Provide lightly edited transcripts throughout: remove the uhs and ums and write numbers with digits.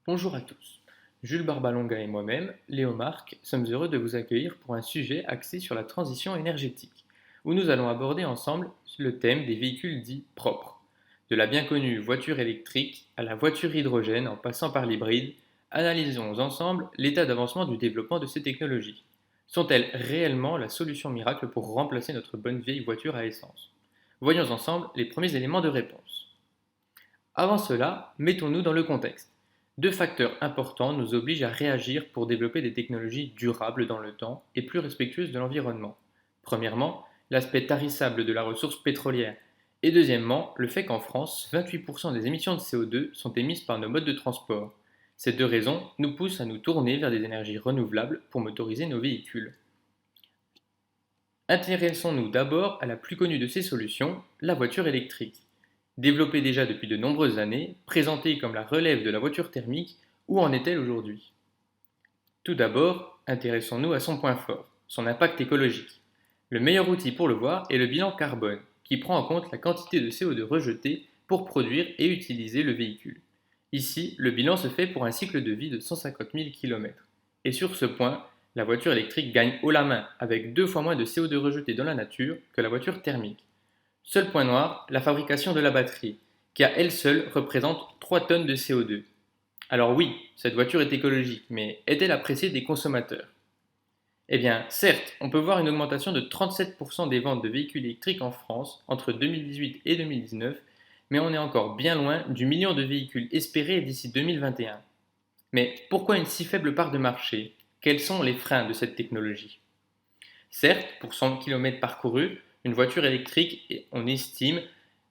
Bonjour à tous. Jules Barbalonga et moi-même, Léo Marc, sommes heureux de vous accueillir pour un sujet axé sur la transition énergétique, où nous allons aborder ensemble le thème des véhicules dits propres. De la bien connue voiture électrique à la voiture hydrogène en passant par l'hybride, analysons ensemble l'état d'avancement du développement de ces technologies. Sont-elles réellement la solution miracle pour remplacer notre bonne vieille voiture à essence? Voyons ensemble les premiers éléments de réponse. Avant cela, mettons-nous dans le contexte. Deux facteurs importants nous obligent à réagir pour développer des technologies durables dans le temps et plus respectueuses de l'environnement. Premièrement, l'aspect tarissable de la ressource pétrolière. Et deuxièmement, le fait qu'en France, 28% des émissions de CO2 sont émises par nos modes de transport. Ces deux raisons nous poussent à nous tourner vers des énergies renouvelables pour motoriser nos véhicules. Intéressons-nous d'abord à la plus connue de ces solutions, la voiture électrique. Développée déjà depuis de nombreuses années, présentée comme la relève de la voiture thermique, où en est-elle aujourd'hui? Tout d'abord, intéressons-nous à son point fort, son impact écologique. Le meilleur outil pour le voir est le bilan carbone, qui prend en compte la quantité de CO2 rejetée pour produire et utiliser le véhicule. Ici, le bilan se fait pour un cycle de vie de 150 000 km. Et sur ce point, la voiture électrique gagne haut la main, avec 2 fois moins de CO2 rejeté dans la nature que la voiture thermique. Seul point noir, la fabrication de la batterie, qui à elle seule représente 3 tonnes de CO2. Alors oui, cette voiture est écologique, mais est-elle appréciée des consommateurs? Eh bien, certes, on peut voir une augmentation de 37% des ventes de véhicules électriques en France entre 2018 et 2019, mais on est encore bien loin du million de véhicules espérés d'ici 2021. Mais pourquoi une si faible part de marché? Quels sont les freins de cette technologie? Certes, pour 100 km parcourus, une voiture électrique, on estime,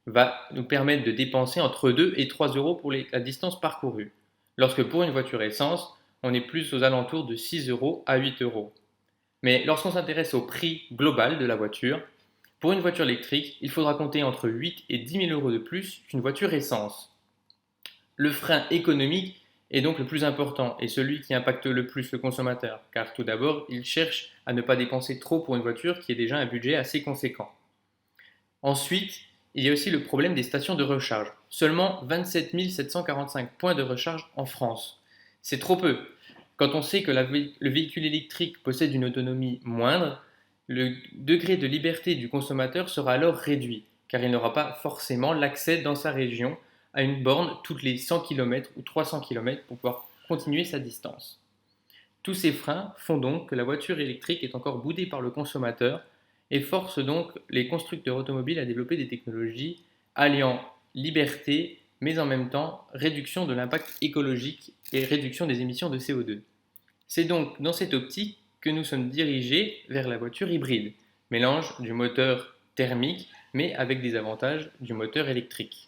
va nous permettre de dépenser entre 2 et 3 euros pour la distance parcourue. Lorsque pour une voiture essence, on est plus aux alentours de 6 euros à 8 euros. Mais lorsqu'on s'intéresse au prix global de la voiture, pour une voiture électrique, il faudra compter entre 8 et 10 000 euros de plus qu'une voiture essence. Le frein économique est donc le plus important et celui qui impacte le plus le consommateur, car tout d'abord, il cherche à ne pas dépenser trop pour une voiture qui est déjà un budget assez conséquent. Ensuite, il y a aussi le problème des stations de recharge. Seulement 27 745 points de recharge en France. C'est trop peu. Quand on sait que le véhicule électrique possède une autonomie moindre, le degré de liberté du consommateur sera alors réduit, car il n'aura pas forcément l'accès dans sa région à une borne toutes les 100 km ou 300 km pour pouvoir continuer sa distance. Tous ces freins font donc que la voiture électrique est encore boudée par le consommateur et force donc les constructeurs automobiles à développer des technologies alliant liberté, mais en même temps réduction de l'impact écologique et réduction des émissions de CO2. C'est donc dans cette optique que nous sommes dirigés vers la voiture hybride, mélange du moteur thermique mais avec des avantages du moteur électrique.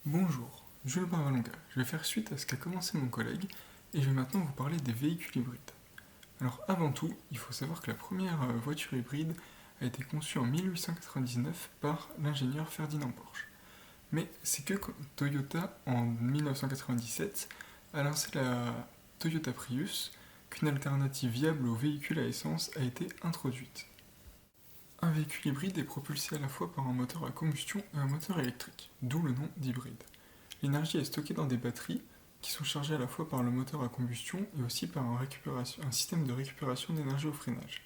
Bonjour, Jules Barbalonga. Je vais faire suite à ce qu'a commencé mon collègue et je vais maintenant vous parler des véhicules hybrides. Alors avant tout, il faut savoir que la première voiture hybride a été conçue en 1899 par l'ingénieur Ferdinand Porsche. Mais c'est que Toyota en 1997 a lancé la Toyota Prius qu'une alternative viable aux véhicules à essence a été introduite. Un véhicule hybride est propulsé à la fois par un moteur à combustion et un moteur électrique, d'où le nom d'hybride. L'énergie est stockée dans des batteries qui sont chargées à la fois par le moteur à combustion et aussi par un système de récupération d'énergie au freinage.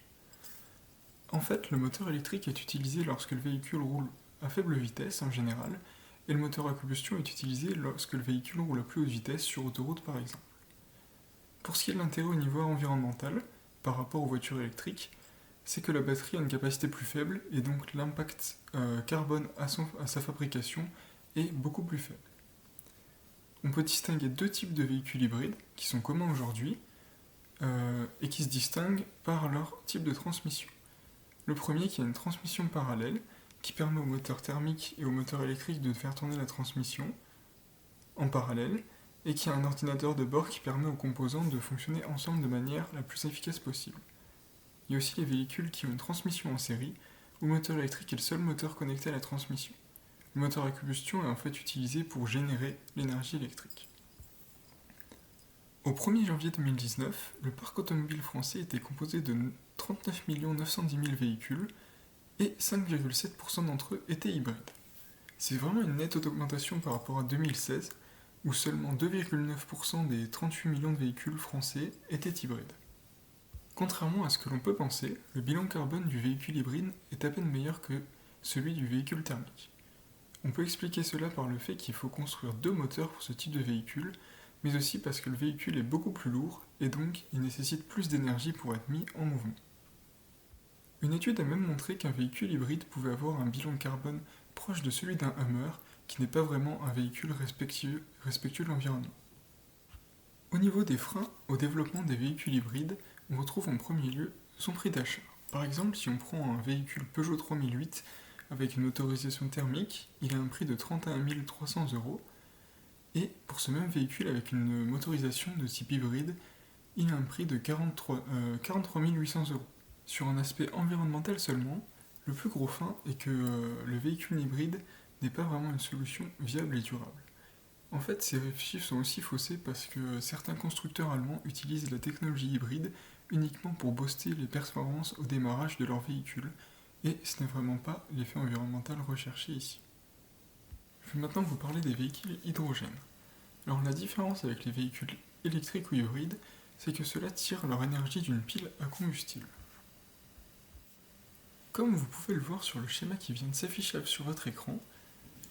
En fait, le moteur électrique est utilisé lorsque le véhicule roule à faible vitesse en général, et le moteur à combustion est utilisé lorsque le véhicule roule à plus haute vitesse sur autoroute par exemple. Pour ce qui est de l'intérêt au niveau environnemental, par rapport aux voitures électriques, c'est que la batterie a une capacité plus faible et donc l'impact carbone à sa fabrication est beaucoup plus faible. On peut distinguer deux types de véhicules hybrides qui sont communs aujourd'hui et qui se distinguent par leur type de transmission. Le premier qui a une transmission parallèle qui permet au moteur thermique et au moteur électrique de faire tourner la transmission en parallèle et qui a un ordinateur de bord qui permet aux composants de fonctionner ensemble de manière la plus efficace possible. Il y a aussi les véhicules qui ont une transmission en série, où le moteur électrique est le seul moteur connecté à la transmission. Le moteur à combustion est en fait utilisé pour générer l'énergie électrique. Au 1er janvier 2019, le parc automobile français était composé de 39 910 000 véhicules et 5,7% d'entre eux étaient hybrides. C'est vraiment une nette augmentation par rapport à 2016, où seulement 2,9% des 38 millions de véhicules français étaient hybrides. Contrairement à ce que l'on peut penser, le bilan carbone du véhicule hybride est à peine meilleur que celui du véhicule thermique. On peut expliquer cela par le fait qu'il faut construire deux moteurs pour ce type de véhicule, mais aussi parce que le véhicule est beaucoup plus lourd et donc il nécessite plus d'énergie pour être mis en mouvement. Une étude a même montré qu'un véhicule hybride pouvait avoir un bilan carbone proche de celui d'un Hummer, qui n'est pas vraiment un véhicule respectueux de l'environnement. Au niveau des freins au développement des véhicules hybrides, on retrouve en premier lieu son prix d'achat. Par exemple, si on prend un véhicule Peugeot 3008 avec une motorisation thermique, il a un prix de 31 300 euros, et pour ce même véhicule avec une motorisation de type hybride, il a un prix de 43 800 euros. Sur un aspect environnemental seulement, le plus gros frein est que le véhicule hybride n'est pas vraiment une solution viable et durable. En fait, ces chiffres sont aussi faussés parce que certains constructeurs allemands utilisent la technologie hybride uniquement pour booster les performances au démarrage de leur véhicule, et ce n'est vraiment pas l'effet environnemental recherché ici. Je vais maintenant vous parler des véhicules hydrogène. Alors la différence avec les véhicules électriques ou hybrides, c'est que ceux-là tirent leur énergie d'une pile à combustible. Comme vous pouvez le voir sur le schéma qui vient de s'afficher sur votre écran,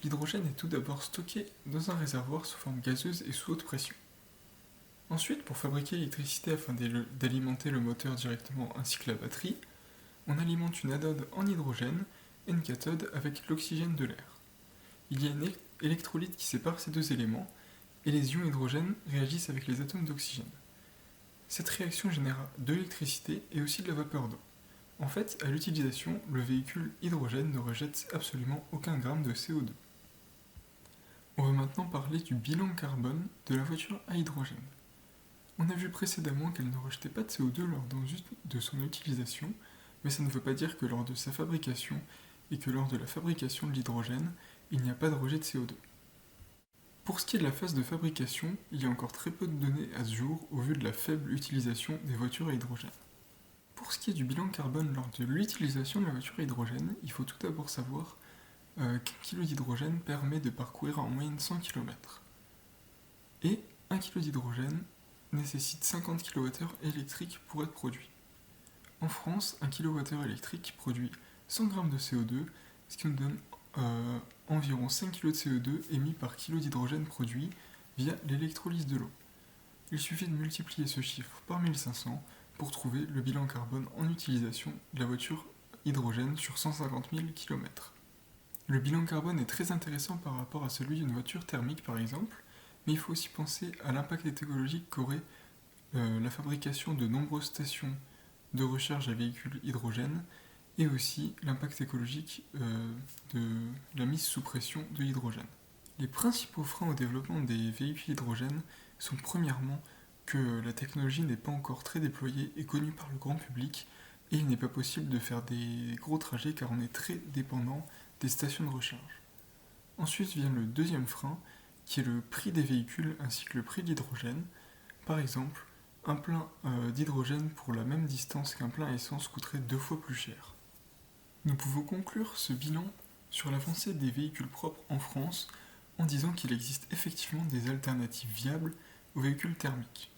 l'hydrogène est tout d'abord stocké dans un réservoir sous forme gazeuse et sous haute pression. Ensuite, pour fabriquer l'électricité afin d'alimenter le moteur directement ainsi que la batterie, on alimente une anode en hydrogène et une cathode avec l'oxygène de l'air. Il y a une électrolyte qui sépare ces deux éléments, et les ions hydrogène réagissent avec les atomes d'oxygène. Cette réaction génère de l'électricité et aussi de la vapeur d'eau. En fait, à l'utilisation, le véhicule hydrogène ne rejette absolument aucun gramme de CO2. On va maintenant parler du bilan carbone de la voiture à hydrogène. On a vu précédemment qu'elle ne rejetait pas de CO2 lors de son utilisation, mais ça ne veut pas dire que lors de sa fabrication et que lors de la fabrication de l'hydrogène, il n'y a pas de rejet de CO2. Pour ce qui est de la phase de fabrication, il y a encore très peu de données à ce jour au vu de la faible utilisation des voitures à hydrogène. Pour ce qui est du bilan carbone lors de l'utilisation de la voiture à hydrogène, il faut tout d'abord savoir qu'un kilo d'hydrogène permet de parcourir en moyenne 100 km. Et 1 kg d'hydrogène nécessite 50 kWh électriques pour être produit. En France, 1 kWh électrique produit 100 g de CO2, ce qui nous donne environ 5 kg de CO2 émis par kilo d'hydrogène produit via l'électrolyse de l'eau. Il suffit de multiplier ce chiffre par 1500 pour trouver le bilan carbone en utilisation de la voiture hydrogène sur 150 000 km. Le bilan carbone est très intéressant par rapport à celui d'une voiture thermique par exemple, mais il faut aussi penser à l'impact écologique qu'aurait la fabrication de nombreuses stations de recharge à véhicules hydrogène et aussi l'impact écologique de la mise sous pression de l'hydrogène. Les principaux freins au développement des véhicules hydrogène sont premièrement que la technologie n'est pas encore très déployée et connue par le grand public, et il n'est pas possible de faire des gros trajets car on est très dépendant des stations de recharge. Ensuite vient le deuxième frein, qui est le prix des véhicules ainsi que le prix de l'hydrogène. Par exemple, un plein d'hydrogène pour la même distance qu'un plein essence coûterait 2 fois plus cher. Nous pouvons conclure ce bilan sur l'avancée des véhicules propres en France en disant qu'il existe effectivement des alternatives viables aux véhicules thermiques.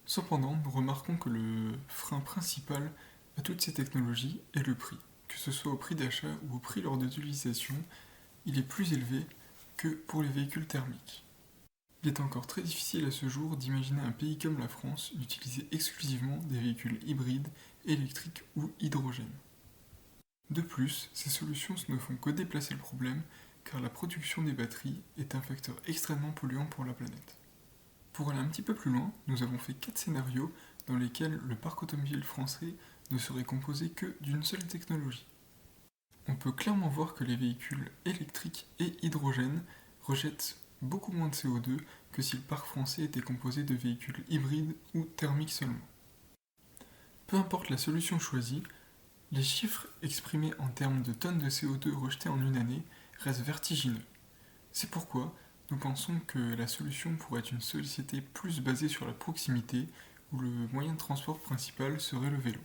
Cependant, nous remarquons que le frein principal à toutes ces technologies est le prix. Que ce soit au prix d'achat ou au prix lors de l'utilisation, il est plus élevé que pour les véhicules thermiques. Il est encore très difficile à ce jour d'imaginer un pays comme la France utiliser exclusivement des véhicules hybrides, électriques ou hydrogène. De plus, ces solutions ne font que déplacer le problème car la production des batteries est un facteur extrêmement polluant pour la planète. Pour aller un petit peu plus loin, nous avons fait 4 scénarios dans lesquels le parc automobile français ne serait composé que d'une seule technologie. On peut clairement voir que les véhicules électriques et hydrogène rejettent beaucoup moins de CO2 que si le parc français était composé de véhicules hybrides ou thermiques seulement. Peu importe la solution choisie, les chiffres exprimés en termes de tonnes de CO2 rejetées en une année restent vertigineux. C'est pourquoi nous pensons que la solution pourrait être une société plus basée sur la proximité où le moyen de transport principal serait le vélo.